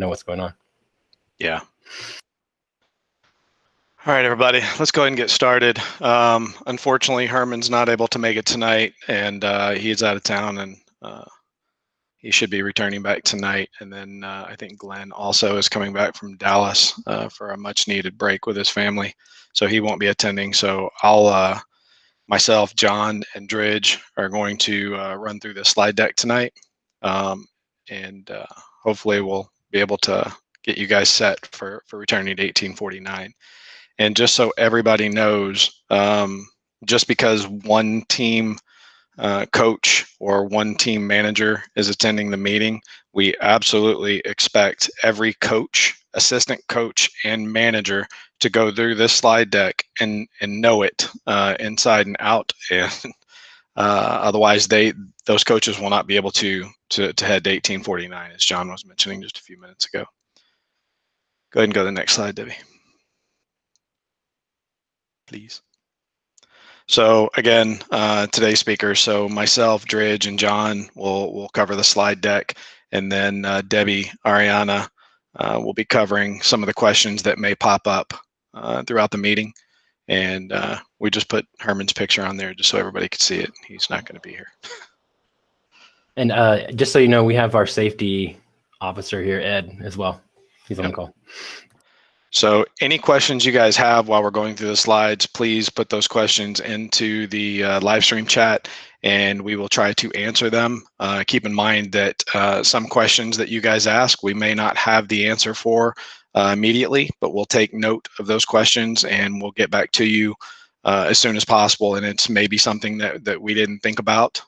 know what's going on. Yeah. All right, everybody, let's go ahead and get started. Unfortunately, Herman's not able to make it tonight, and he's out of town, and he should be returning back tonight. And then I think Glenn also is coming back from Dallas for a much-needed break with his family, so he won't be attending. So I'll, myself, John, and Dridge are going to run through the slide deck tonight, and hopefully we'll be able to get you guys set for returning to 1849. And just so everybody knows, just because one team coach or one team manager is attending the meeting, we absolutely expect every coach, assistant coach, and manager to go through this slide deck and know it inside and out. And otherwise, those coaches will not be able to head to 1849, as John was mentioning just a few minutes ago. Go ahead and go to the next slide, Debbie, please. So again, today's speakers, so myself, Dridge, and John will cover the slide deck, and then Debbie, Ariana will be covering some of the questions that may pop up throughout the meeting. And we just put Herman's picture on there just so everybody could see it. He's not going to be here. And just so you know, we have our safety officer here, Ed, as well. He's on the call. So any questions you guys have while we're going through the slides, please put those questions into the live stream chat, and we will try to answer them. Keep in mind that some questions that you guys ask, we may not have the answer for immediately, but we'll take note of those questions and we'll get back to you as soon as possible. And it's maybe something that we didn't think about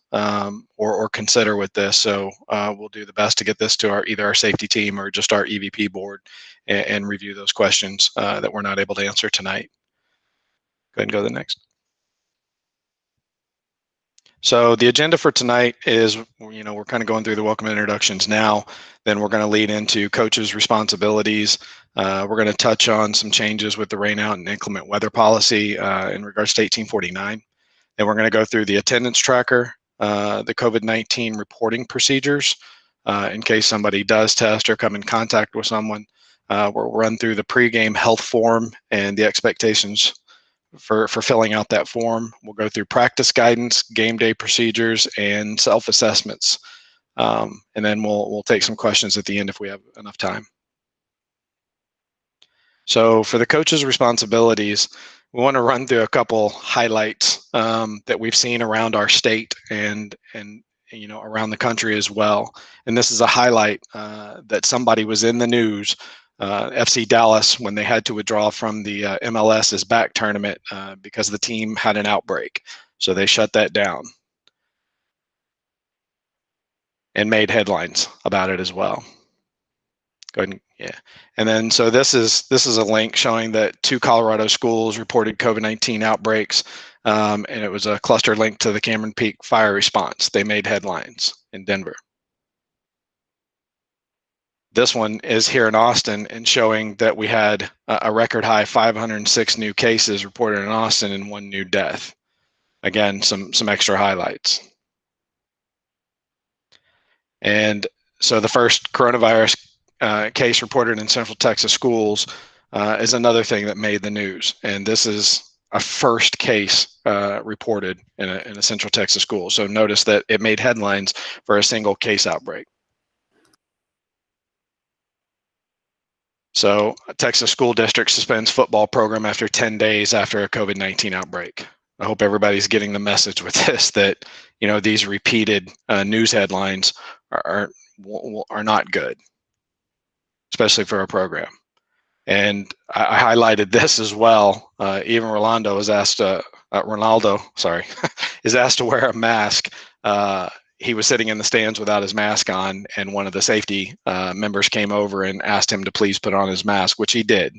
or consider with this. So we'll do the best to get this to either our safety team or just our EVP board and review those questions that we're not able to answer tonight. Go ahead and go to the next. So the agenda for tonight is, we're kind of going through the welcome introductions now. Then we're going to lead into coaches' responsibilities. We're going to touch on some changes with the rain out and inclement weather policy in regards to 1849. Then we're going to go through the attendance tracker, the COVID-19 reporting procedures in case somebody does test or come in contact with someone. We'll run through the pregame health form and the expectations for filling out that form. We'll go through practice guidance, game day procedures, and self-assessments. And then we'll take some questions at the end if we have enough time. So for the coaches' responsibilities, we want to run through a couple highlights that we've seen around our state and around the country as well. And this is a highlight that somebody was in the news. FC Dallas, when they had to withdraw from the MLS's back tournament because the team had an outbreak. So they shut that down and made headlines about it as well. Go ahead. Yeah. And then, so this is a link showing that 2 Colorado schools reported COVID-19 outbreaks, and it was a cluster link to the Cameron Peak fire response. They made headlines in Denver. This one is here in Austin and showing that we had a record high 506 new cases reported in Austin and 1 new death. Again, some extra highlights. And so the first coronavirus case reported in Central Texas schools is another thing that made the news. And this is a first case reported in a Central Texas school. So notice that it made headlines for a single case outbreak. So a Texas school district suspends football program after 10 days after a COVID-19 outbreak. I hope everybody's getting the message with this, that these repeated news headlines are not good, especially for a program. And I highlighted this as well. Even Ronaldo is asked to wear a mask. He was sitting in the stands without his mask on, and one of the safety members came over and asked him to please put on his mask, which he did.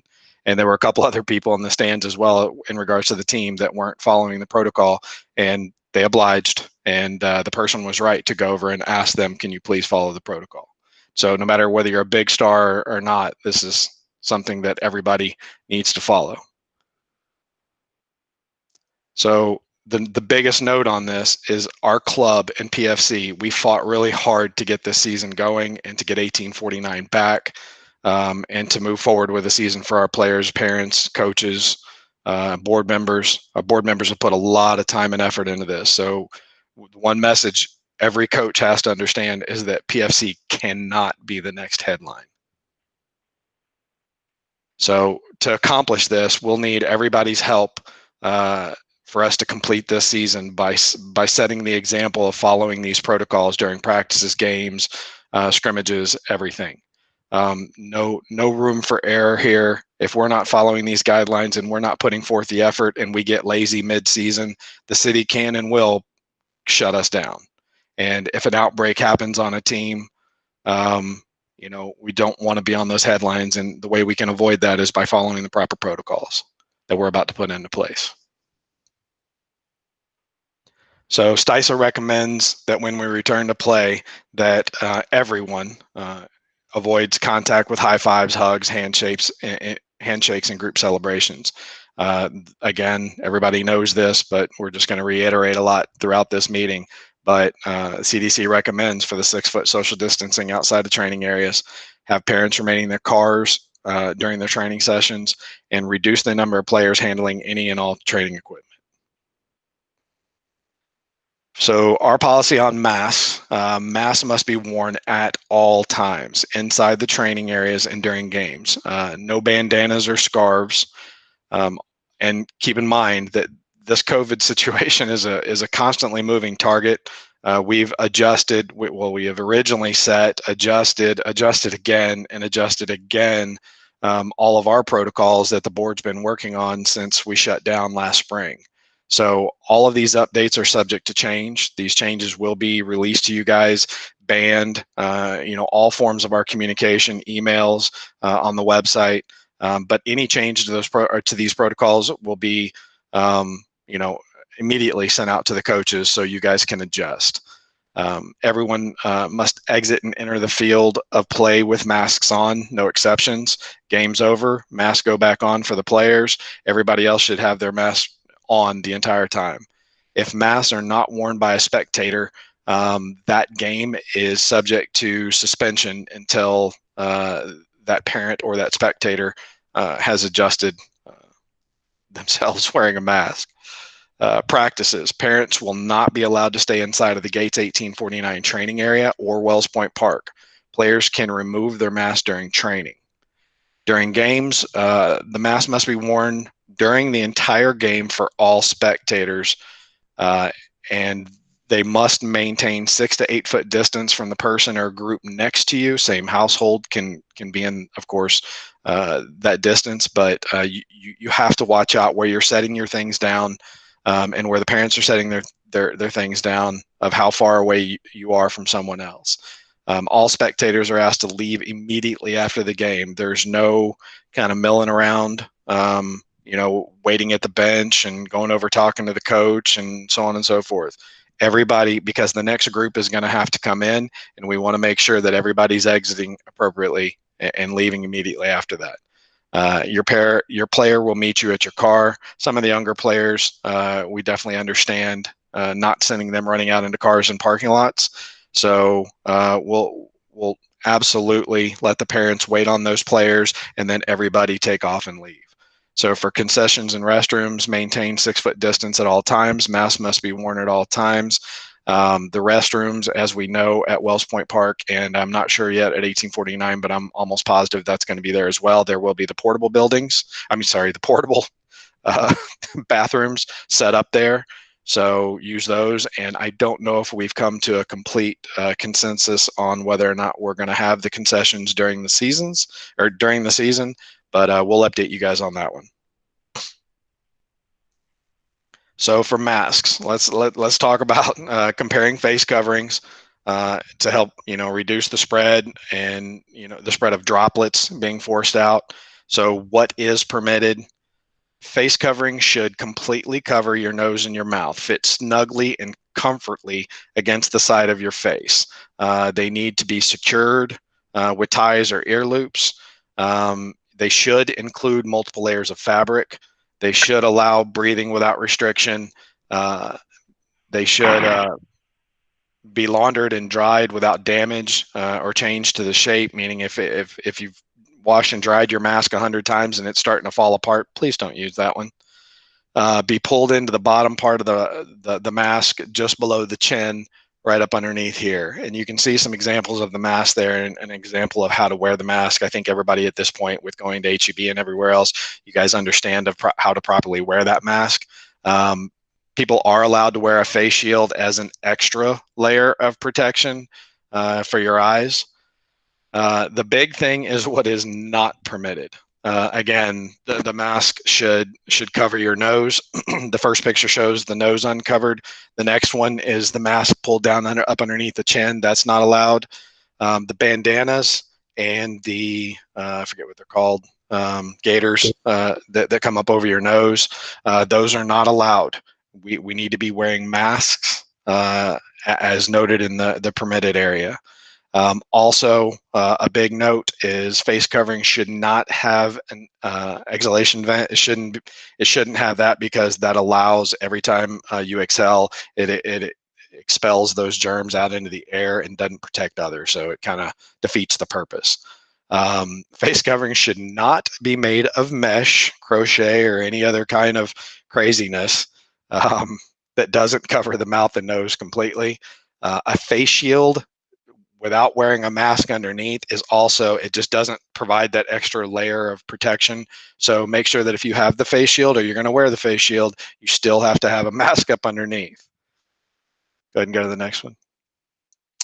And there were a couple other people in the stands as well in regards to the team that weren't following the protocol, and they obliged. And the person was right to go over and ask them, can you please follow the protocol? So no matter whether you're a big star or not, this is something that everybody needs to follow. So the biggest note on this is our club and PFC, we fought really hard to get this season going and to get 1849 back. and to move forward with the season for our players, parents, coaches, board members. Our board members have put a lot of time and effort into this. So one message every coach has to understand is that PFC cannot be the next headline. So to accomplish this, we'll need everybody's help for us to complete this season by setting the example of following these protocols during practices, games, scrimmages, everything. No room for error here. If we're not following these guidelines and we're not putting forth the effort and we get lazy mid-season, the city can and will shut us down. And if an outbreak happens on a team, we don't want to be on those headlines. And the way we can avoid that is by following the proper protocols that we're about to put into place. So STISA recommends that when we return to play, that everyone avoids contact with high fives, hugs, handshakes, and group celebrations. Again, everybody knows this, but we're just going to reiterate a lot throughout this meeting. But CDC recommends for the 6-foot social distancing outside the training areas, have parents remaining in their cars during their training sessions, and reduce the number of players handling any and all training equipment. So our policy on masks, masks must be worn at all times inside the training areas and during games. No bandanas or scarves. And keep in mind that this COVID situation is a constantly moving target. We've adjusted, we have originally set, adjusted again, and adjusted again all of our protocols that the board's been working on since we shut down last spring. So all of these updates are subject to change. These changes will be released to you guys, banned, all forms of our communication, emails, on the website. But any change to these protocols will be, immediately sent out to the coaches so you guys can adjust. Everyone must exit and enter the field of play with masks on, no exceptions. Game's over, masks go back on for the players. Everybody else should have their masks on the entire time. If masks are not worn by a spectator, that game is subject to suspension until that parent or that spectator has adjusted themselves wearing a mask. Practices. Parents will not be allowed to stay inside of the Gates 1849 training area or Wells Point Park. Players can remove their mask during training. During games, the mask must be worn during the entire game for all spectators, and they must maintain 6 to 8 foot distance from the person or group next to you. Same household can be in, of course, that distance, but you have to watch out where you're setting your things down, and where the parents are setting their things down, of how far away you are from someone else. All spectators are asked to leave immediately after the game. There's no kind of milling around, waiting at the bench and going over talking to the coach and so on and so forth. Everybody, because the next group is going to have to come in, and we want to make sure that everybody's exiting appropriately and leaving immediately after that. Your player will meet you at your car. Some of the younger players, we definitely understand not sending them running out into cars and parking lots. So we'll absolutely let the parents wait on those players, and then everybody take off and leave. So for concessions and restrooms, maintain 6 foot distance at all times. Masks must be worn at all times. The restrooms, as we know, at Wells Point Park, and I'm not sure yet at 1849, but I'm almost positive that's going to be there as well. There will be the portable the portable bathrooms set up there. So use those. And I don't know if we've come to a complete consensus on whether or not we're going to have the concessions during the season, but we'll update you guys on that one. So for masks, let's talk about comparing face coverings to help reduce the spread and the spread of droplets being forced out. So what is permitted? Face covering should completely cover your nose and your mouth, fit snugly and comfortably against the side of your face. They need to be secured with ties or ear loops. They should include multiple layers of fabric. They should allow breathing without restriction. They should be laundered and dried without damage or change to the shape, meaning if you've washed and dried your mask 100 times and it's starting to fall apart, please don't use that one. Be pulled into the bottom part of the mask just below the chin, right up underneath here. And you can see some examples of the mask there and an example of how to wear the mask. I think everybody at this point with going to HEB and everywhere else, you guys understand how to properly wear that mask. People are allowed to wear a face shield as an extra layer of protection for your eyes. The big thing is what is not permitted. Again, the mask should cover your nose. The first picture shows the nose uncovered. The next one is the mask pulled down up underneath the chin. That's not allowed. The bandanas and the, I forget what they're called, gaiters that come up over your nose, those are not allowed. We need to be wearing masks as noted in the permitted area. Also, a big note is face covering should not have an exhalation vent. It shouldn't have that, because that allows, every time you exhale, it expels those germs out into the air and doesn't protect others. So it kind of defeats the purpose. Face covering should not be made of mesh, crochet, or any other kind of craziness that doesn't cover the mouth and nose completely. A face shield without wearing a mask underneath is also, it just doesn't provide that extra layer of protection. So make sure that if you have the face shield, or you're going to wear the face shield, you still have to have a mask up underneath. Go ahead and go to the next one.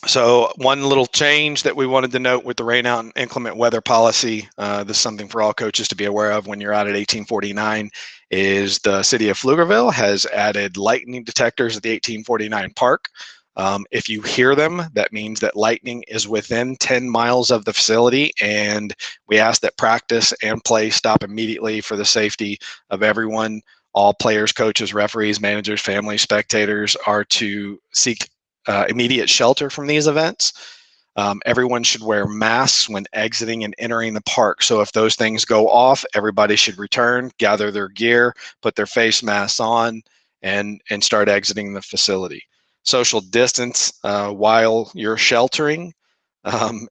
So one little change that we wanted to note with the rain out and inclement weather policy, this is something for all coaches to be aware of when you're out at 1849, is the city of Pflugerville has added lightning detectors at the 1849 park. If you hear them, that means that lightning is within 10 miles of the facility, and we ask that practice and play stop immediately for the safety of everyone. All players, coaches, referees, managers, families, spectators are to seek immediate shelter from these events. Everyone should wear masks when exiting and entering the park. So if those things go off, everybody should return, gather their gear, put their face masks on, and start exiting the facility. Social distance while you're sheltering.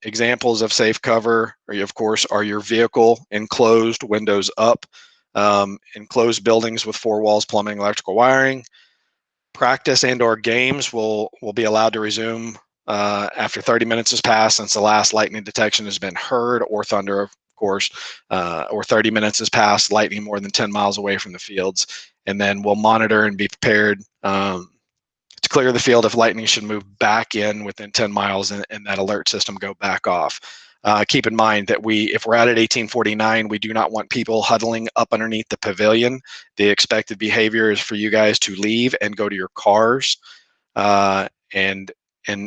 Examples of safe cover, of course, are your vehicle enclosed, windows up, enclosed buildings with 4 walls, plumbing, electrical wiring. Practice and/or games will be allowed to resume after 30 minutes has passed, since the last lightning detection has been heard, or thunder, of course, or 30 minutes has passed, lightning more than 10 miles away from the fields. And then we'll monitor and be prepared to clear the field if lightning should move back in within 10 miles and that alert system go back off. Keep in mind that if we're out at 1849, we do not want people huddling up underneath the pavilion. The expected behavior is for you guys to leave and go to your cars and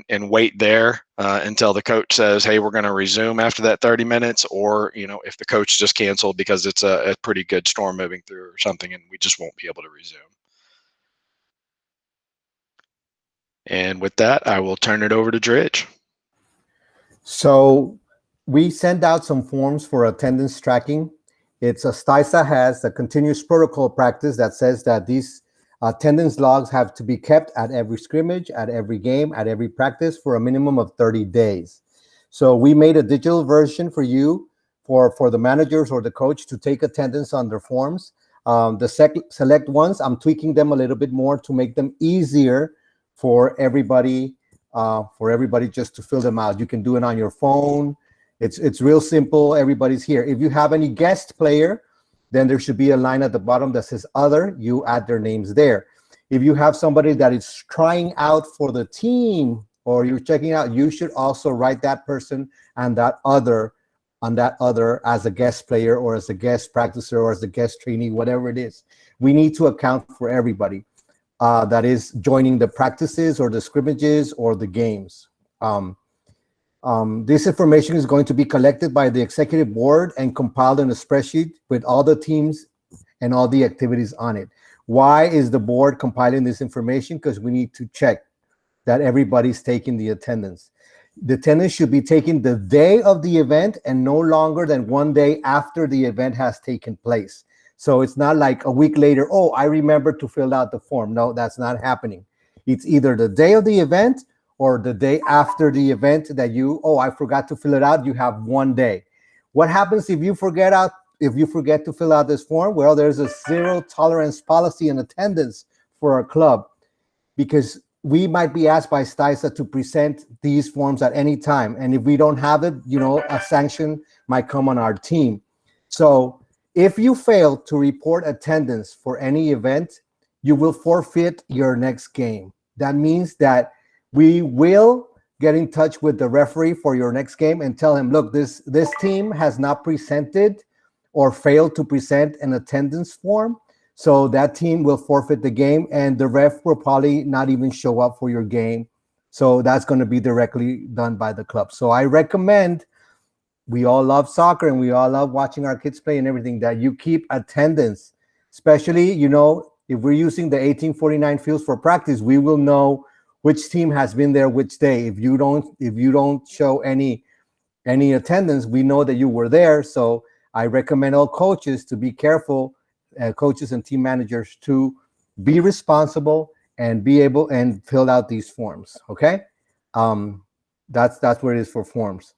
wait there until the coach says, hey, we're going to resume after that 30 minutes, or if the coach just canceled because it's a pretty good storm moving through or something, and we just won't be able to resume. And with that, I will turn it over to Dridge. So we send out some forms for attendance tracking. STISA has a continuous protocol practice that says that these attendance logs have to be kept at every scrimmage, at every game, at every practice for a minimum of 30 days. So we made a digital version for you, for the managers or the coach to take attendance on their forms. The select ones, I'm tweaking them a little bit more to make them easier for everybody just to fill them out. You can do it on your phone. It's real simple. Everybody's here. If you have any guest player, then there should be a line at the bottom that says other. You add their names there. If you have somebody that is trying out for the team, or you're checking out, you should also write that person and that other on that other as a guest player, or as a guest practicer, or as a guest trainee, whatever it is. We need to account for everybody that is joining the practices or the scrimmages or the games. This information is going to be collected by the executive board and compiled in a spreadsheet with all the teams and all the activities on it. Why is the board compiling this information? Because we need to check that everybody's taking the attendance. The attendance should be taken the day of the event and no longer than 1 day after the event has taken place. So it's not like a week later, oh, I remember to fill out the form. No, that's not happening. It's either the day of the event or the day after the event that I forgot to fill it out. You have 1 day. What happens if you forget to fill out this form? Well, there's a zero tolerance policy in attendance for our club, because we might be asked by STISA to present these forms at any time. And if we don't have it, a sanction might come on our team. So if you fail to report attendance for any event, you will forfeit your next game. That means that we will get in touch with the referee for your next game and tell him, look, this team has not presented or failed to present an attendance form. So that team will forfeit the game, and the ref will probably not even show up for your game. So that's going to be directly done by the club. So I recommend, we all love soccer and we all love watching our kids play and everything, that you keep attendance, especially, if we're using the 1849 fields for practice, we will know which team has been there which day. If you don't show any attendance, we know that you were there. So I recommend all coaches to be careful, coaches and team managers, to be responsible and be able and fill out these forms. Okay, that's what it is for forms.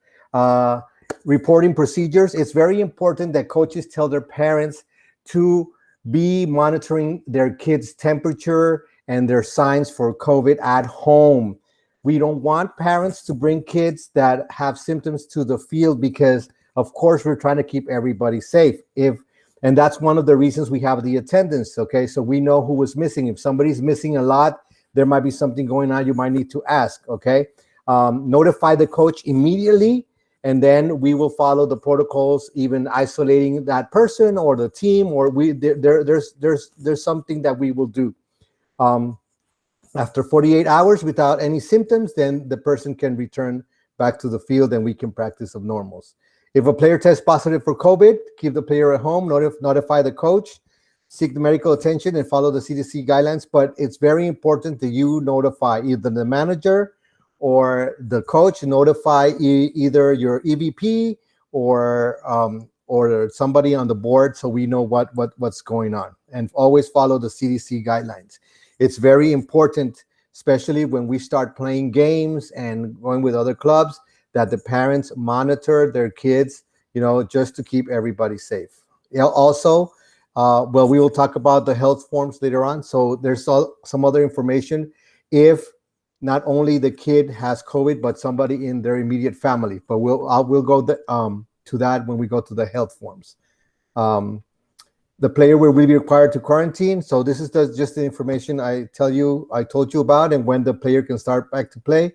Reporting procedures. It's very important that coaches tell their parents to be monitoring their kids' temperature and their signs for COVID at home. We don't want parents to bring kids that have symptoms to the field, because of course we're trying to keep everybody safe. And that's one of the reasons we have the attendance. Okay, so we know who was missing. If somebody's missing a lot, there might be something going on. You might need to ask. Okay, notify the coach immediately, and then we will follow the protocols, even isolating that person or the team, or there's something that we will do. After 48 hours without any symptoms, then the person can return back to the field and we can practice of normals. If a player tests positive for COVID, keep the player at home, notify the coach, seek the medical attention, and follow the CDC guidelines. But it's very important that you notify either the manager or the coach, notify either your EVP or somebody on the board, so we know what's going on, and always follow the CDC guidelines. It's very important, especially when we start playing games and going with other clubs, that the parents monitor their kids, just to keep everybody safe. Also, we will talk about the health forms later on. So there's some other information if not only the kid has COVID, but somebody in their immediate family. But we'll go to that when we go to the health forms. The player will be required to quarantine. So this is just the information I told you about, and when the player can start back to play.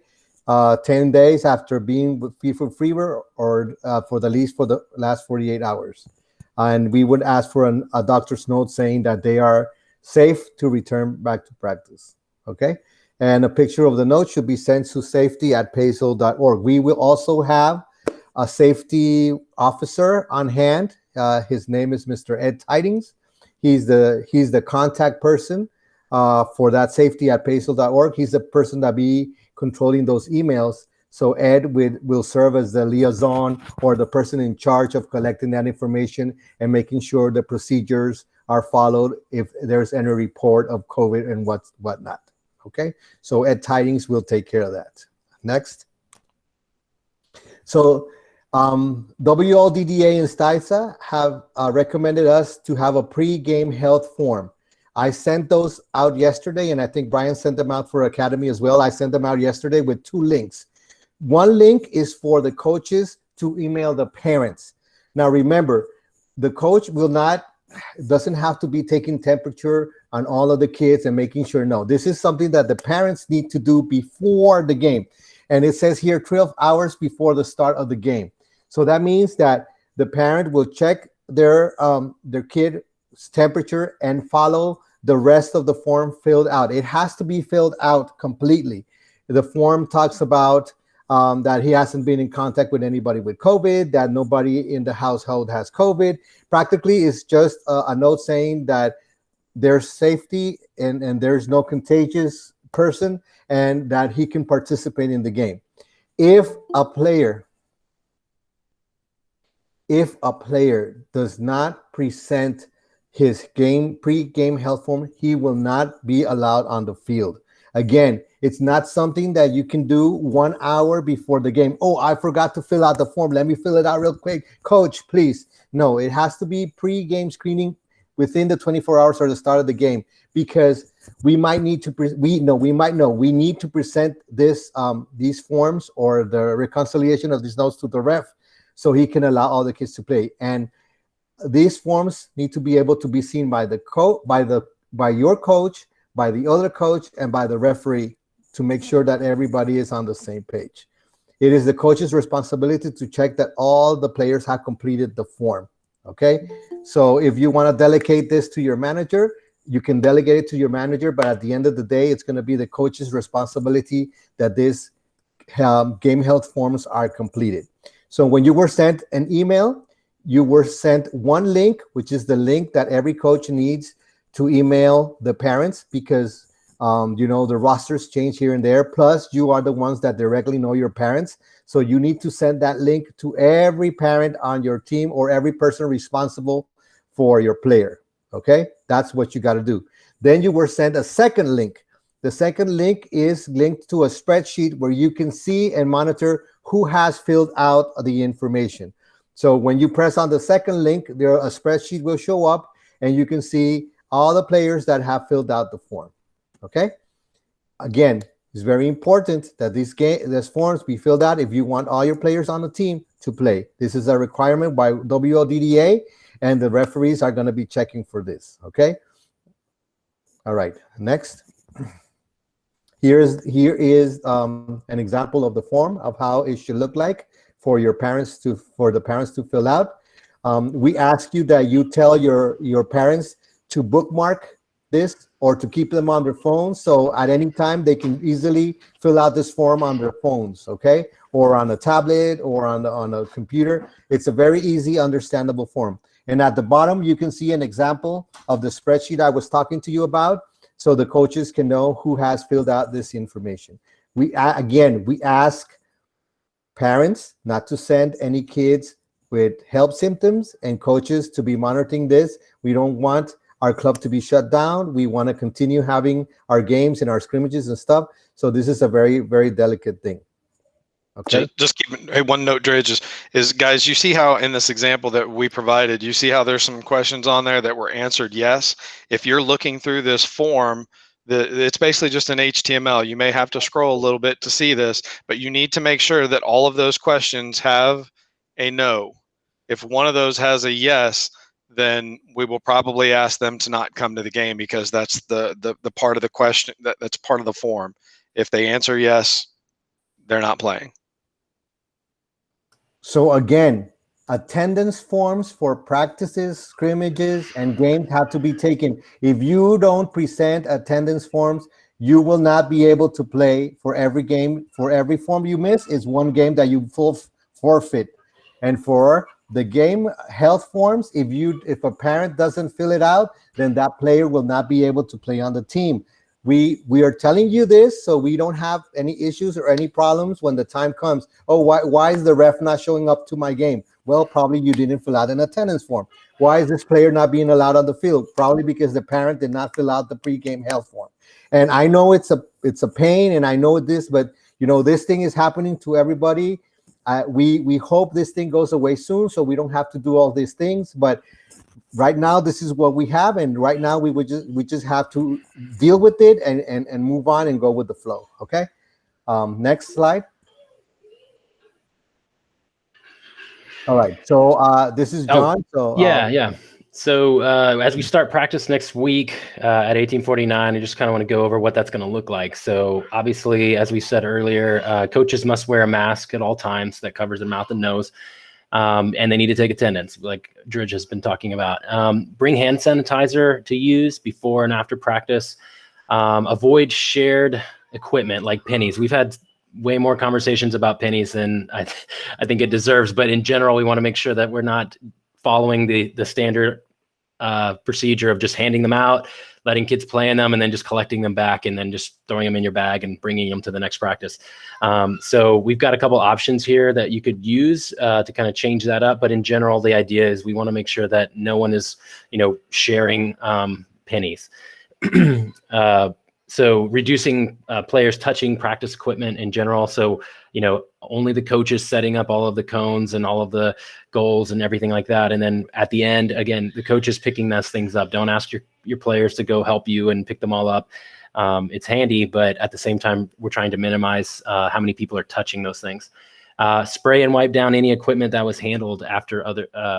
10 days after being with fever or for the last 48 hours. And we would ask for a doctor's note saying that they are safe to return back to practice. Okay. And a picture of the note should be sent to safety@payzone.org. We will also have a safety officer on hand. His name is Mr. Ed Tidings. He's the contact person for that safety@payzone.org. He's the person that be controlling those emails. So Ed will serve as the liaison or the person in charge of collecting that information and making sure the procedures are followed if there's any report of COVID and whatnot. Okay, so Ed Tidings will take care of that. Next. So WLDDA and STISA have recommended us to have a pre-game health form. I sent those out yesterday, and I think Brian sent them out for Academy as well. I sent them out yesterday with 2 links. One link is for the coaches to email the parents. Now remember, the coach doesn't have to be taking temperature on all of the kids and making sure. No, this is something that the parents need to do before the game. And it says here 12 hours before the start of the game. So that means that the parent will check their kid's temperature and follow the rest of the form filled out. It has to be filled out completely. The form talks about that he hasn't been in contact with anybody with COVID, that nobody in the household has COVID. Practically, it's just a note saying that there's safety and there's no contagious person, and that he can participate in the game. If a player does not present his pre-game health form, he will not be allowed on the field. Again, It's not something that you can do 1 hour before the game. Oh, I forgot to fill out the form. Let me fill it out real quick. Coach, please. No, it has to be pre-game screening within the 24 hours or the start of the game, because we might need to we need to present this these forms or the reconciliation of these notes to the ref so he can allow all the kids to play. And these forms need to be able to be seen by the by your coach, by the other coach, and by the referee, to make sure that everybody is on the same page. It is the coach's responsibility to check that all the players have completed the form. Okay, so if you want to delegate this to your manager, you can delegate it to your manager, but at the end of the day, it's going to be the coach's responsibility that these game health forms are completed. So when you were sent an email, you were sent one link, which is the link that every coach needs to email the parents, because the rosters change here and there. Plus, you are the ones that directly know your parents. So you need to send that link to every parent on your team or every person responsible for your player. Okay, that's what you got to do. Then you were sent a second link. The second link is linked to a spreadsheet where you can see and monitor who has filled out the information. So when you press on the second link, a spreadsheet will show up and you can see all the players that have filled out the form. Okay, again, it's very important that these forms be filled out if you want all your players on the team to play. This is a requirement by WODDA, and the referees are going to be checking for this. Okay, all right, next. Here is an example of the form of how it should look like for the parents to fill out. We ask you that you tell your parents to bookmark this or to keep them on their phones, so at any time they can easily fill out this form on their phones, okay, or on a tablet or on a computer. It's a very easy, understandable form. And at the bottom, you can see an example of the spreadsheet I was talking to you about, so the coaches can know who has filled out this information. We ask parents not to send any kids with health symptoms, and coaches to be monitoring this. We don't want our club to be shut down. We want to continue having our games and our scrimmages and stuff. So this is a very, very delicate thing. Okay. Just keep one note, Dredge, is guys, you see how in this example that we provided, you see how there's some questions on there that were answered yes. If you're looking through this form, it's basically just an HTML. You may have to scroll a little bit to see this, but you need to make sure that all of those questions have a no. If one of those has a yes, then we will probably ask them to not come to the game, because that's the part of the question that's part of the form. If they answer yes, they're not playing. So again, attendance forms for practices, scrimmages, and games have to be taken. If you don't present attendance forms, you will not be able to play for every game. For every form you miss is one game that you forfeit. And for the game health forms, if a parent doesn't fill it out, then that player will not be able to play on the team. We are telling you this so we don't have any issues or any problems when the time comes. Oh, why is the ref not showing up to my game? Well, probably you didn't fill out an attendance form. Why is this player not being allowed on the field? Probably because the parent did not fill out the pregame health form. And I know it's a pain, and I know this, but this thing is happening to everybody. We hope this thing goes away soon so we don't have to do all these things. But right now, this is what we have, and right now we just have to deal with it and move on and go with the flow. Okay. Next slide. All right. So this is John. Yeah. So as we start practice next week at 1849, I just kind of want to go over what that's going to look like. So obviously, as we said earlier, coaches must wear a mask at all times that covers their mouth and nose. And they need to take attendance, like Dredge has been talking about. Bring hand sanitizer to use before and after practice. Avoid shared equipment like pennies. We've had way more conversations about pennies than I think it deserves, but in general, we want to make sure that we're not following the standard procedure of just handing them out, letting kids play in them, and then just collecting them back and then just throwing them in your bag and bringing them to the next practice. So we've got a couple options here that you could use to kind of change that up. But in general, the idea is we want to make sure that no one is, sharing pennies. So reducing players touching practice equipment in general. So, only the coaches setting up all of the cones and all of the goals and everything like that. And then at the end, again, the coaches picking those things up. Don't ask your players to go help you and pick them all up. It's handy, but at the same time, we're trying to minimize how many people are touching those things. Spray and wipe down any equipment that was handled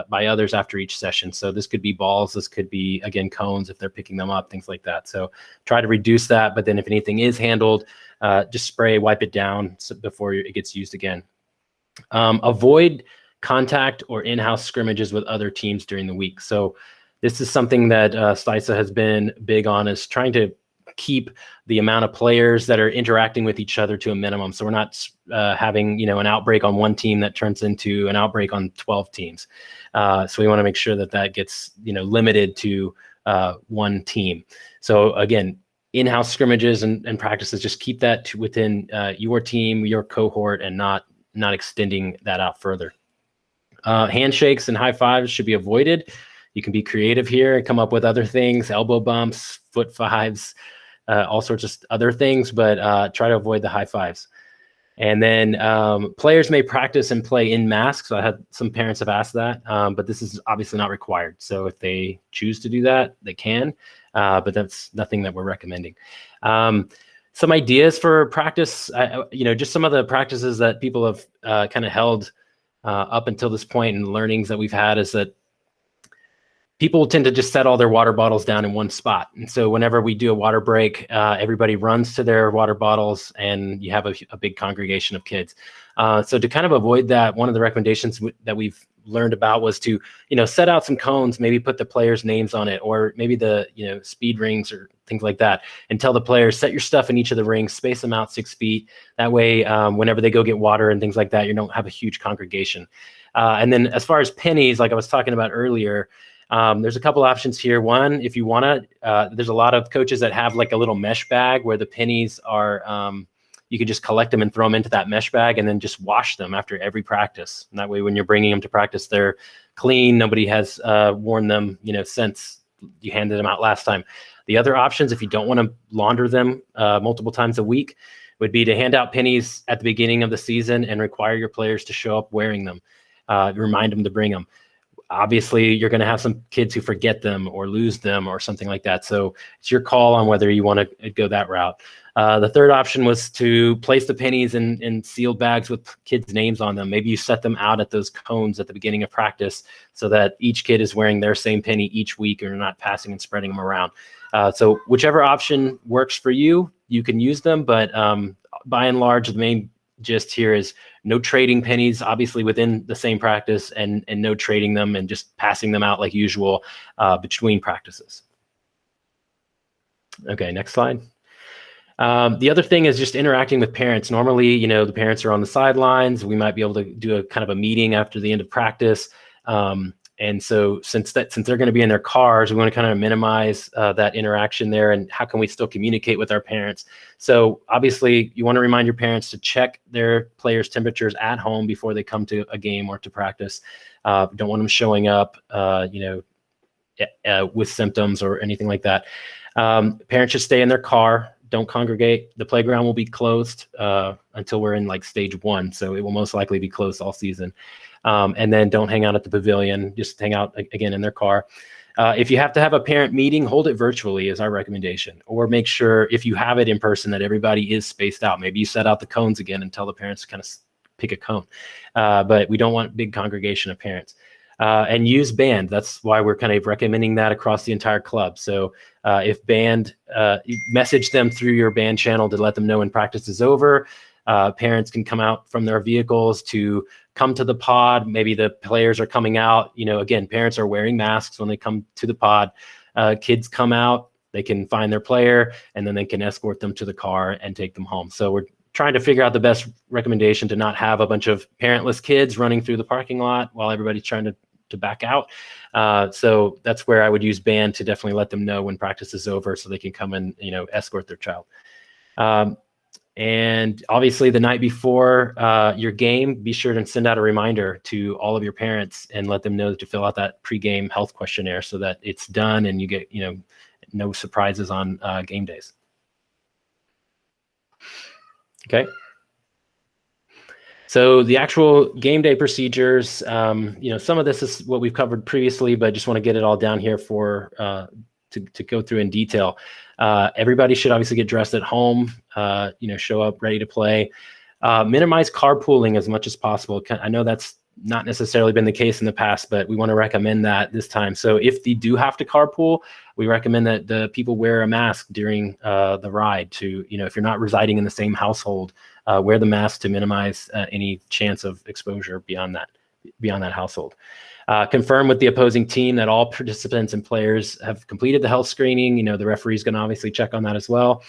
by others after each session. So this could be balls, this could be, again, cones if they're picking them up, things like that. So try to reduce that, but then if anything is handled, just spray, wipe it down before it gets used again. Avoid contact or in-house scrimmages with other teams during the week. So this is something that STISA has been big on, is trying to keep the amount of players that are interacting with each other to a minimum. So we're not having, an outbreak on one team that turns into an outbreak on 12 teams. So we want to make sure that gets, limited to one team. So again, in-house scrimmages and practices, just keep that within your team, your cohort, and not extending that out further. Handshakes and high fives should be avoided. You can be creative here and come up with other things, elbow bumps, foot fives, all sorts of other things, but try to avoid the high fives. And then players may practice and play in masks. So I had some parents have asked that, but this is obviously not required. So if they choose to do that, they can, but that's nothing that we're recommending. Some ideas for practice, just some of the practices that people have kind of held up until this point, and learnings that we've had is that people tend to just set all their water bottles down in one spot. And so whenever we do a water break, everybody runs to their water bottles and you have a big congregation of kids. So to kind of avoid that, one of the recommendations that we've learned about was to, set out some cones, maybe put the players' names on it, or maybe the, speed rings or things like that, and tell the players, set your stuff in each of the rings, space them out 6 feet. That way, whenever they go get water and things like that, you don't have a huge congregation. And then as far as pennies, like I was talking about earlier, there's a couple options here. One, if you want to, there's a lot of coaches that have like a little mesh bag where the pennies are, you can just collect them and throw them into that mesh bag and then just wash them after every practice. And that way, when you're bringing them to practice, they're clean. Nobody has worn them, since you handed them out last time. The other options, if you don't want to launder them multiple times a week, would be to hand out pennies at the beginning of the season and require your players to show up wearing them. Remind them to bring them. Obviously, you're going to have some kids who forget them or lose them or something like that. So it's your call on whether you want to go that route. The third option was to place the pennies in sealed bags with kids' names on them. Maybe you set them out at those cones at the beginning of practice so that each kid is wearing their same penny each week, and you're not passing and spreading them around. So whichever option works for you, you can use them. But by and large, the main gist here is no trading pennies, obviously within the same practice, and no trading them and just passing them out like usual between practices. Okay, next slide. The other thing is just interacting with parents. Normally, the parents are on the sidelines. We might be able to do a kind of a meeting after the end of practice. And so since they're going to be in their cars, we want to kind of minimize that interaction there. And how can we still communicate with our parents? So obviously, you want to remind your parents to check their players' temperatures at home before they come to a game or to practice. Don't want them showing up, with symptoms or anything like that. Parents should stay in their car. Don't congregate. The playground will be closed until we're in like stage 1. So it will most likely be closed all season. And then don't hang out at the pavilion. Just hang out again in their car. If you have to have a parent meeting, hold it virtually is our recommendation. Or make sure if you have it in person that everybody is spaced out. Maybe you set out the cones again and tell the parents to kind of pick a cone. But we don't want a big congregation of parents. And use band. That's why we're kind of recommending that across the entire club. So if band, message them through your band channel to let them know when practice is over. Parents can come out from their vehicles to come to the pod. Maybe the players are coming out. Again, parents are wearing masks when they come to the pod. Kids come out, they can find their player, and then they can escort them to the car and take them home. So we're trying to figure out the best recommendation to not have a bunch of parentless kids running through the parking lot while everybody's trying to back out. So that's where I would use band to definitely let them know when practice is over so they can come and, escort their child. And obviously the night before your game, be sure to send out a reminder to all of your parents and let them know to fill out that pregame health questionnaire so that it's done and you get, no surprises on game days. Okay. So the actual game day procedures, some of this is what we've covered previously, but just want to get it all down here for to go through in detail. Everybody should obviously get dressed at home, show up ready to play. Minimize carpooling as much as possible. I know that's not necessarily been the case in the past, but we want to recommend that this time. So if you do have to carpool, we recommend that the people wear a mask during the ride to, if you're not residing in the same household, wear the mask to minimize any chance of exposure beyond that household. Confirm with the opposing team that all participants and players have completed the health screening. The referee's going to obviously check on that as well.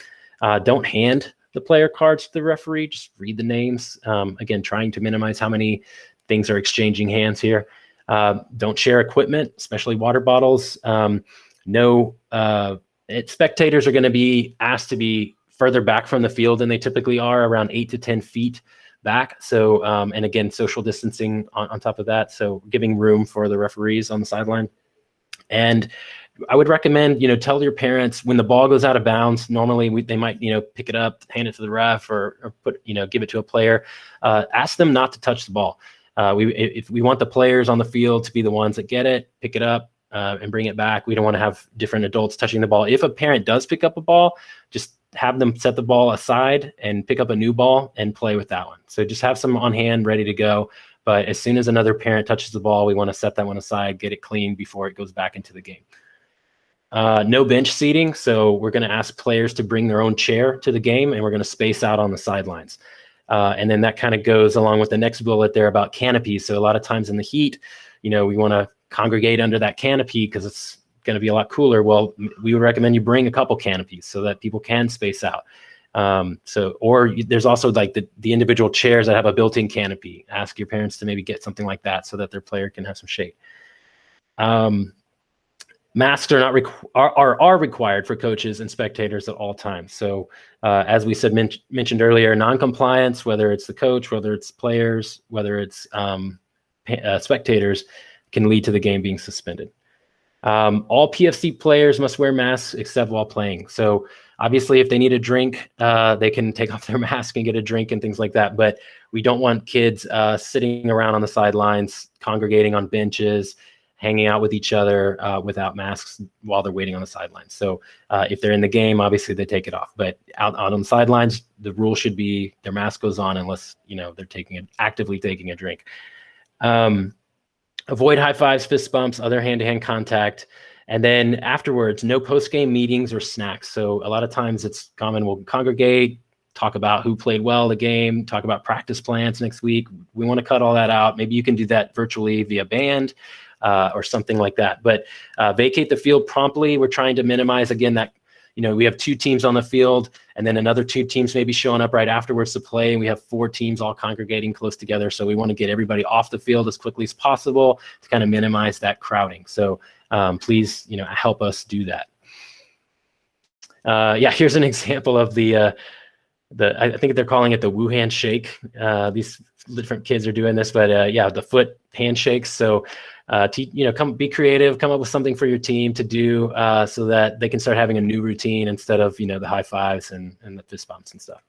Don't hand the player cards to the referee, just read the names. Again, trying to minimize how many things are exchanging hands here. Don't share equipment, especially water bottles. Spectators are going to be asked to be further back from the field than they typically are, around 8 to 10 feet back. So, and again, social distancing on top of that. So giving room for the referees on the sideline. And I would recommend, tell your parents when the ball goes out of bounds. Normally they might, pick it up, hand it to the ref, or put, give it to a player. Ask them not to touch the ball. If we want the players on the field to be the ones that get it, pick it up, and bring it back. We don't want to have different adults touching the ball. If a parent does pick up a ball, just have them set the ball aside and pick up a new ball and play with that one. So just have some on hand, ready to go. But as soon as another parent touches the ball, we want to set that one aside, get it clean before it goes back into the game. No bench seating. So we're going to ask players to bring their own chair to the game, and we're going to space out on the sidelines. And then that kind of goes along with the next bullet there about canopies. So a lot of times in the heat, we want to congregate under that canopy because it's going to be a lot cooler. Well, we would recommend you bring a couple canopies so that people can space out. There's also like the individual chairs that have a built-in canopy. Ask your parents to maybe get something like that so that their player can have some shade. Masks are required for coaches and spectators at all times. So as we said, mentioned earlier, non-compliance, whether it's the coach, whether it's players, whether it's spectators, can lead to the game being suspended. All PFC players must wear masks except while playing. So obviously if they need a drink, they can take off their mask and get a drink and things like that. But we don't want kids sitting around on the sidelines, congregating on benches, hanging out with each other without masks while they're waiting on the sidelines. So if they're in the game, obviously they take it off. But out on the sidelines, the rule should be their mask goes on unless they're actively taking a drink. Avoid high fives, fist bumps, other hand-to-hand contact. And then afterwards, no post-game meetings or snacks. So a lot of times it's common, we'll congregate, talk about who played well the game, talk about practice plans next week. We want to cut all that out. Maybe you can do that virtually via band or something like that. But vacate the field promptly. We're trying to minimize, again, that we have 2 teams on the field and then another 2 teams maybe showing up right afterwards to play. And we have 4 teams all congregating close together. So we want to get everybody off the field as quickly as possible to kind of minimize that crowding. So please, help us do that. Here's an example of the I think they're calling it the Wuhan shake. These different kids are doing this, but the foot handshakes. So come be creative, come up with something for your team to do so that they can start having a new routine instead of the high fives and the fist bumps and stuff.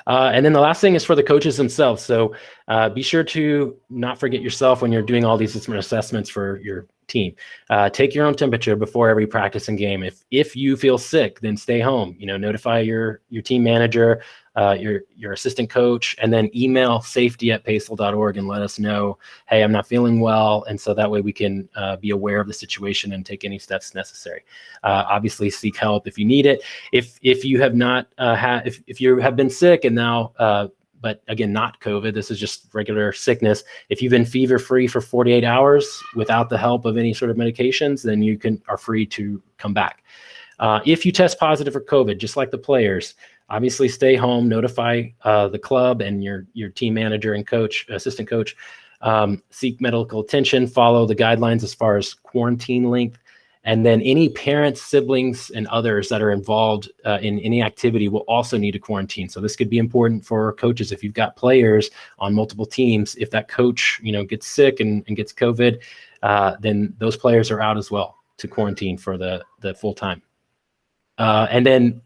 And then the last thing is for the coaches themselves. So be sure to not forget yourself when you're doing all these different assessments for your team. Take your own temperature before every practice and game. If you feel sick, then stay home. Notify your team manager, your assistant coach, and then email safety@paisel.org and let us know, hey, I'm not feeling well. And so that way we can be aware of the situation and take any steps necessary. Obviously seek help if you need it. If you have not if you have been sick and now but again, not COVID, this is just regular sickness. If you've been fever-free for 48 hours without the help of any sort of medications, then you are free to come back. If you test positive for COVID, just like the players, obviously stay home, notify the club and your team manager and coach, assistant coach, seek medical attention, follow the guidelines as far as quarantine length. And then any parents, siblings, and others that are involved in any activity will also need to quarantine. So this could be important for coaches. If you've got players on multiple teams, if that coach gets sick and gets COVID, then those players are out as well to quarantine for the full time. And then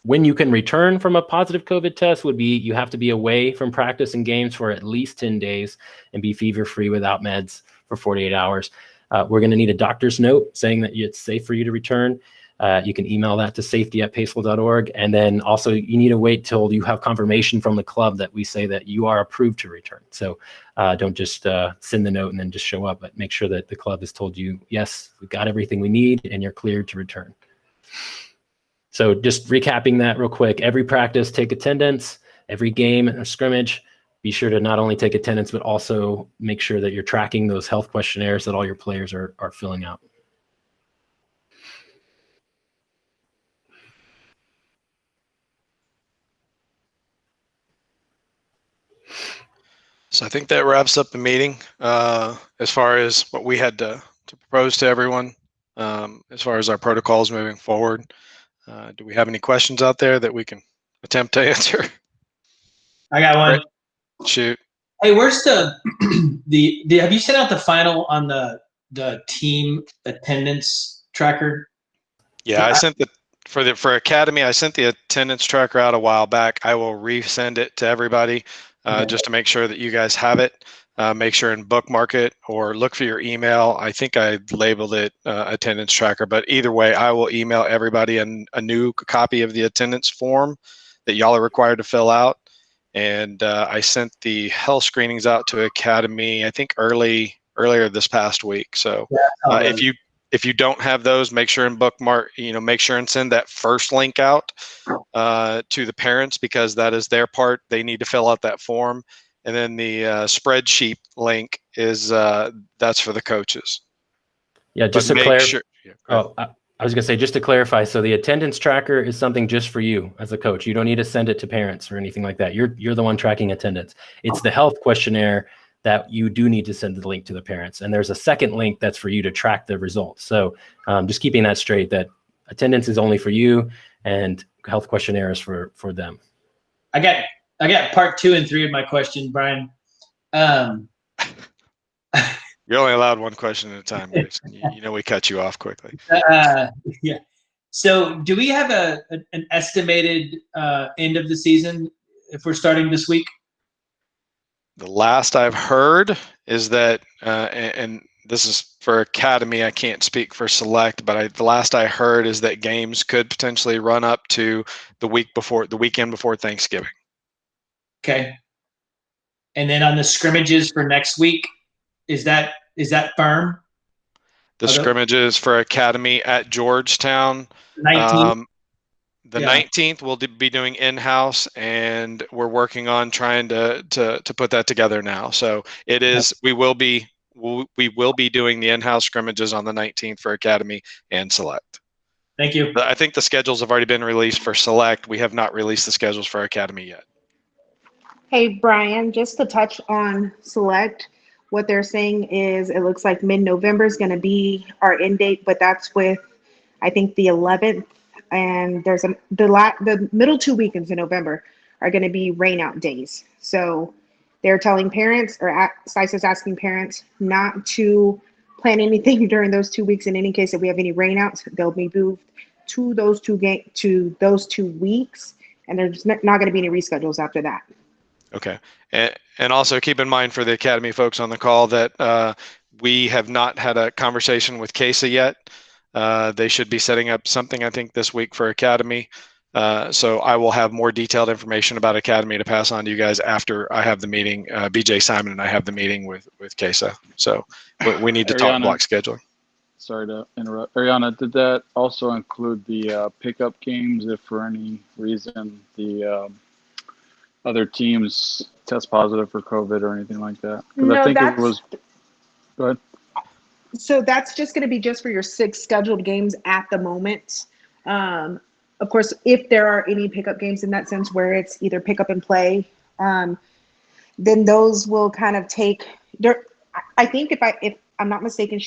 When you can return from a positive COVID test would be you have to be away from practice and games for at least 10 days and be fever-free without meds for 48 hours. We're going to need a doctor's note saying that it's safe for you to return. You can email that to safety@pacewell.org. And then also you need to wait till you have confirmation from the club that we say that you are approved to return. So don't just send the note and then just show up, but make sure that the club has told you, yes, we got everything we need and you're cleared to return. So just recapping that real quick, every practice, take attendance, every game or scrimmage, be sure to not only take attendance, but also make sure that you're tracking those health questionnaires that all your players are filling out. So I think that wraps up the meeting as far as what we had to propose to everyone as far as our protocols moving forward. Do we have any questions out there that we can attempt to answer? I got one. Right. Shoot. Hey, where's the have you sent out the final on the team attendance tracker? Yeah, I sent for Academy, I sent the attendance tracker out a while back. I will resend it to everybody just to make sure that you guys have it. Make sure and bookmark it or look for your email. I think I labeled it attendance tracker, but either way, I will email everybody a new copy of the attendance form that y'all are required to fill out. And I sent the health screenings out to Academy, I think earlier this past week. So if you don't have those, make sure and bookmark, make sure and send that first link out to the parents, because that is their part. They need to fill out that form. And then the spreadsheet link is that's for the coaches. Yeah, just to clarify. I was going to say, just to clarify, so the attendance tracker is something just for you as a coach. You don't need to send it to parents or anything like that. You're the one tracking attendance. It's the health questionnaire that you do need to send the link to the parents. And there's a second link that's for you to track the results. So just keeping that straight, that attendance is only for you and health questionnaire is for them. I got part 2 and 3 of my question, Brian. You're only allowed one question at a time, Grace. We cut you off quickly. Yeah. So do we have an estimated end of the season if we're starting this week? The last I've heard is that, and this is for Academy, I can't speak for Select, but the last I heard is that games could potentially run up to the weekend before Thanksgiving. Okay. And then on the scrimmages for next week, is that firm? The scrimmages for Academy at Georgetown. 19th. The 19th we'll be doing in-house, and we're working on trying to put that together now. So it is we will be doing the in-house scrimmages on the 19th for Academy and Select. Thank you. I think the schedules have already been released for Select. We have not released the schedules for Academy yet. Hey, Brian, just to touch on Select, what they're saying is it looks like mid-November is going to be our end date, but that's with, I think, the 11th. And there's the middle 2 weekends in November are going to be rain out days. So they're telling parents, or SICE is asking parents not to plan anything during those 2 weeks. In any case, if we have any rain outs, they'll be moved to those 2 weeks. And there's not going to be any reschedules after that. Okay. And also keep in mind for the Academy folks on the call that we have not had a conversation with CASA yet. They should be setting up something, I think, this week for Academy. So I will have more detailed information about Academy to pass on to you guys after I have the meeting. BJ Simon and I have the meeting with CASA. So we need to talk block scheduling. Sorry to interrupt. Ariana, did that also include the pickup games if for any reason the other teams test positive for COVID or anything like that? Because I think it was. Go ahead. So that's just going to be just for your 6 scheduled games at the moment. Of course, if there are any pickup games in that sense where it's either pick up and play, then those will kind of take there. I think if I'm not mistaken,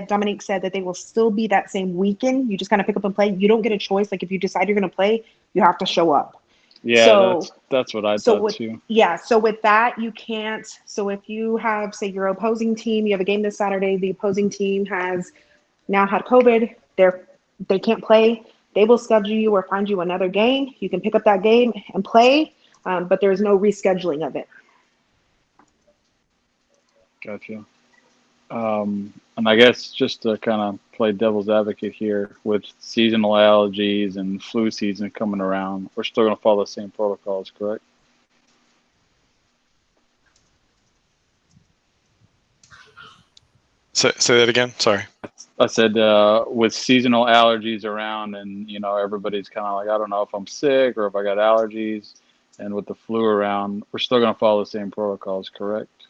Dominique said that they will still be that same weekend. You just kind of pick up and play. You don't get a choice. Like if you decide you're going to play, you have to show up. Yeah, so, that's what I thought too. Yeah, so with that, you can't. So if you have, say, your opposing team, you have a game this Saturday, the opposing team has now had COVID, they can't play. They will schedule you or find you another game. You can pick up that game and play, but there's no rescheduling of it. Gotcha. And I guess just to kind of play devil's advocate here, with seasonal allergies and flu season coming around, we're still going to follow the same protocols, correct? Say that again. Sorry. I said with seasonal allergies around, and everybody's kind of like, I don't know if I'm sick or if I got allergies, and with the flu around, we're still going to follow the same protocols, correct?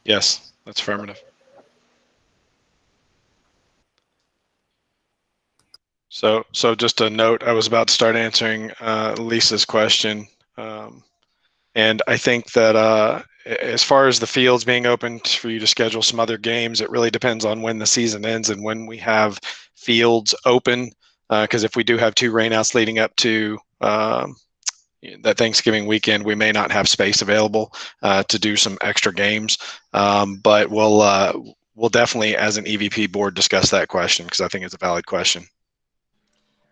Yes, that's affirmative. So just a note, I was about to start answering Lisa's question. And I think that as far as the fields being open for you to schedule some other games, it really depends on when the season ends and when we have fields open. Because if we do have 2 rainouts leading up to that Thanksgiving weekend, we may not have space available to do some extra games. But we'll definitely, as an EVP board, discuss that question because I think it's a valid question.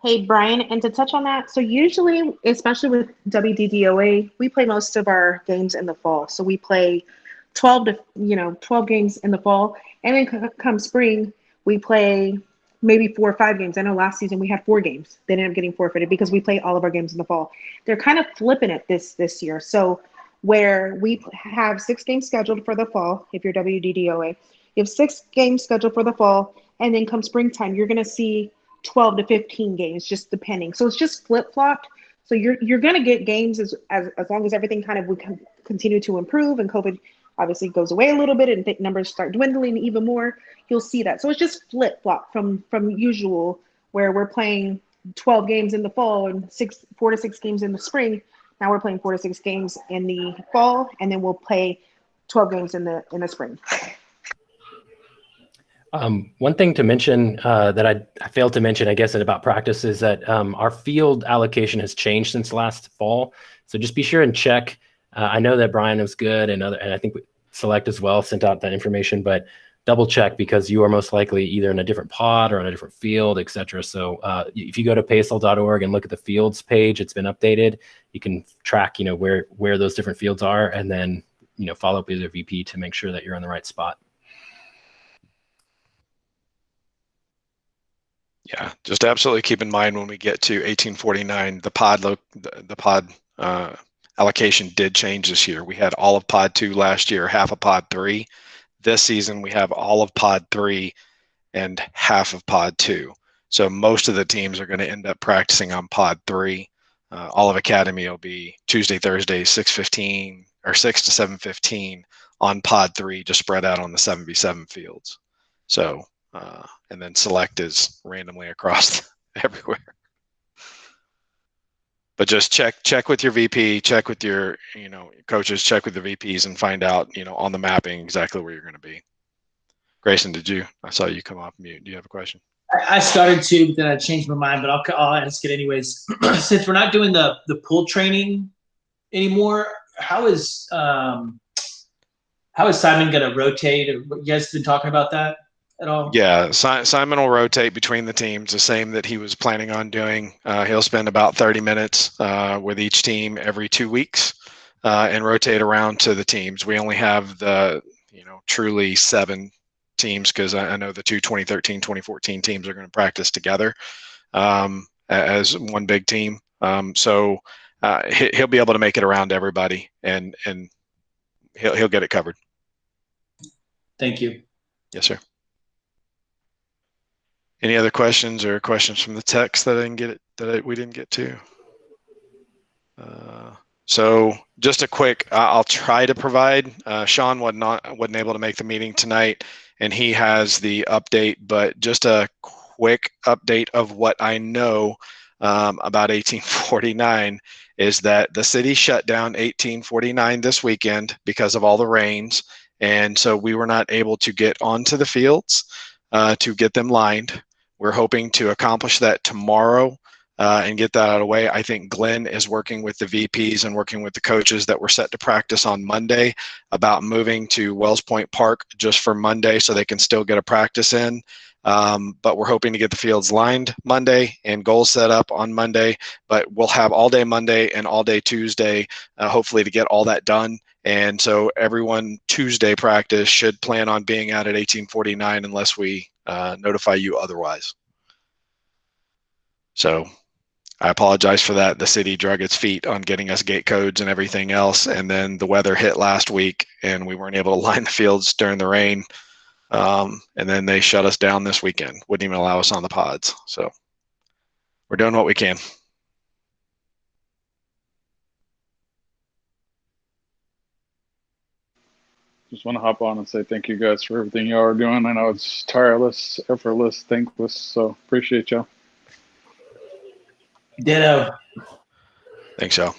Hey, Brian, and to touch on that, so usually, especially with WDDOA, we play most of our games in the fall. So we play 12 games in the fall, and then come spring, we play maybe 4 or 5 games. I know last season we had 4 games. They ended up getting forfeited because we play all of our games in the fall. They're kind of flipping it this year. So where we have 6 games scheduled for the fall, if you're WDDOA, you have 6 games scheduled for the fall, and then come springtime, you're going to see 12 to 15 games, just depending. So it's just flip-flopped. So you're going to get games as long as everything kind of would continue to improve and COVID obviously goes away a little bit and numbers start dwindling even more. You'll see that. So it's just flip-flop from usual, where we're playing 12 games in the fall and 4 to 6 games in the spring. Now we're playing 4 to 6 games in the fall, and then we'll play 12 games in the spring. One thing to mention that I failed to mention, I guess, about practice is that our field allocation has changed since last fall. So just be sure and check. I know that Brian was good, and I think Select as well sent out that information, but double check because you are most likely either in a different pod or on a different field, et cetera. So if you go to PASL.org and look at the fields page, it's been updated. You can track, where those different fields are, and then, follow up with your VP to make sure that you're in the right spot. Yeah, just absolutely keep in mind when we get to 1849, the pod allocation did change this year. We had all of pod 2 last year, half of pod 3. This season we have all of pod 3 and half of pod 2. So most of the teams are going to end up practicing on pod 3. All of Academy will be Tuesday, Thursday, 6:15 or 6 to 7:15 on pod 3, just spread out on the 7v7 fields. So. And then Select is randomly across everywhere. But just check with your VP, check with your coaches, check with the VPs, and find out on the mapping exactly where you're going to be. Grayson, I saw you come off mute. Do you have a question? I started to, but then I changed my mind. But I'll ask it anyways. Since we're not doing the pool training anymore, how is Simon going to rotate? You guys been talking about that at all? Yeah, Simon will rotate between the teams, the same that he was planning on doing. He'll spend about 30 minutes with each team every 2 weeks and rotate around to the teams. We only have the truly 7 teams because I know the 2 2013, 2014 teams are going to practice together as one big team. So he'll be able to make it around to everybody, and he'll get it covered. Thank you. Yes, sir. Any other questions or questions from the text that we didn't get to? So just a quick, I'll try to provide. Sean wasn't able to make the meeting tonight, and he has the update. But just a quick update of what I know about 1849 is that the city shut down 1849 this weekend because of all the rains, and so we were not able to get onto the fields to get them lined. We're hoping to accomplish that tomorrow and get that out of the way. I think Glenn is working with the VPs and working with the coaches that were set to practice on Monday about moving to Wells Point Park just for Monday so they can still get a practice in. But we're hoping to get the fields lined Monday and goals set up on Monday, but we'll have all day Monday and all day Tuesday, hopefully, to get all that done. And so everyone Tuesday practice should plan on being out at 1849 unless we notify you otherwise. So I apologize for that. The city drug its feet on getting us gate codes and everything else. And then the weather hit last week and we weren't able to line the fields during the rain. And then they shut us down this weekend. Wouldn't even allow us on the pods. So we're doing what we can. Just want to hop on and say thank you guys for everything y'all are doing. I know it's tireless, effortless, thankless. So appreciate y'all. Ditto. Thanks, y'all.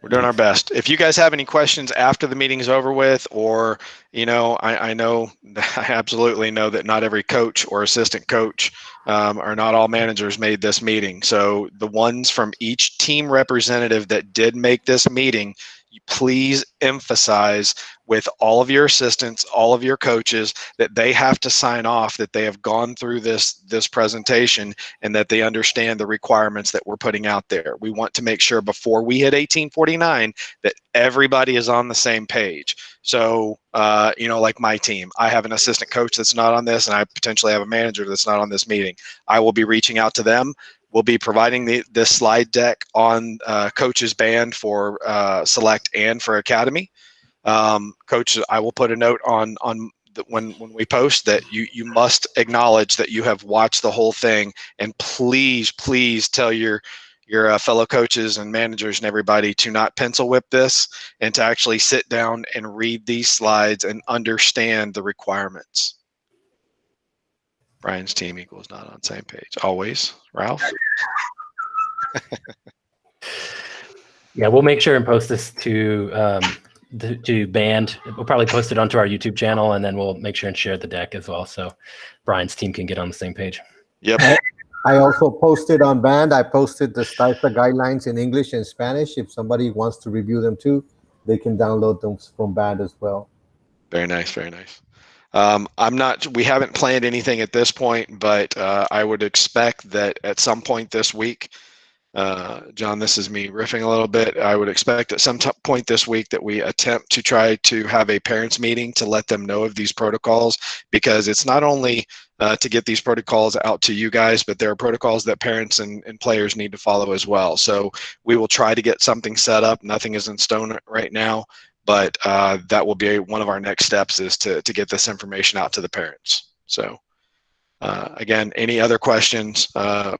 We're doing our best. If you guys have any questions after the meeting's over with, or, I know, I absolutely know that not every coach or assistant coach or not all managers made this meeting. So the ones from each team representative that did make this meeting, please emphasize with all of your assistants, all of your coaches, that they have to sign off that they have gone through this presentation and that they understand the requirements that we're putting out there. We want to make sure before we hit 1849 that everybody is on the same page. So, like my team, I have an assistant coach that's not on this, and I potentially have a manager that's not on this meeting. I will be reaching out to them. We'll be providing this slide deck on Coach's band for Select and for Academy. Coach, I will put a note on when we post that you must acknowledge that you have watched the whole thing, and please tell your fellow coaches and managers and everybody to not pencil whip this and to actually sit down and read these slides and understand the requirements. Brian's team equals not on same page. Always, Ralph? Yeah, we'll make sure and post this to band. We'll probably post it onto our YouTube channel, and then we'll make sure and share the deck as well, so Brian's team can get on the same page. Yep. I also posted on band. I posted the STIFA guidelines in English and Spanish. If somebody wants to review them too, they can download them from band as well. Very nice, very nice. We haven't planned anything at this point, but I would expect that at some point this week, John, this is me riffing a little bit. I would expect at some point this week that we attempt to try to have a parents meeting to let them know of these protocols, because it's not only to get these protocols out to you guys, but there are protocols that parents and players need to follow as well. So we will try to get something set up. Nothing is in stone right now, but that will be one of our next steps, is to get this information out to the parents. So again, any other questions,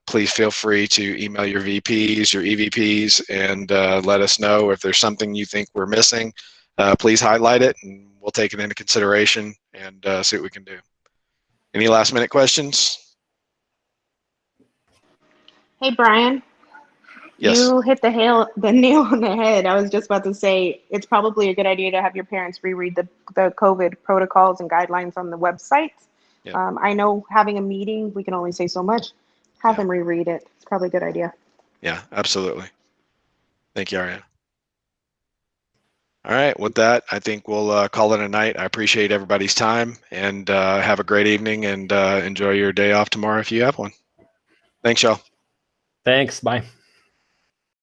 please feel free to email your VPs, your EVPs, and let us know if there's something you think we're missing. Please highlight it, and we'll take it into consideration and see what we can do. Any last minute questions? Hey, Brian. Yes. You hit the nail on the head. I was just about to say, it's probably a good idea to have your parents reread the COVID protocols and guidelines on the website. Yeah. I know having a meeting, we can only say so much. Have them reread it. It's probably a good idea. Yeah, absolutely. Thank you, Aria. All right, with that, I think we'll call it a night. I appreciate everybody's time, and have a great evening, and enjoy your day off tomorrow if you have one. Thanks, y'all. Thanks. Bye.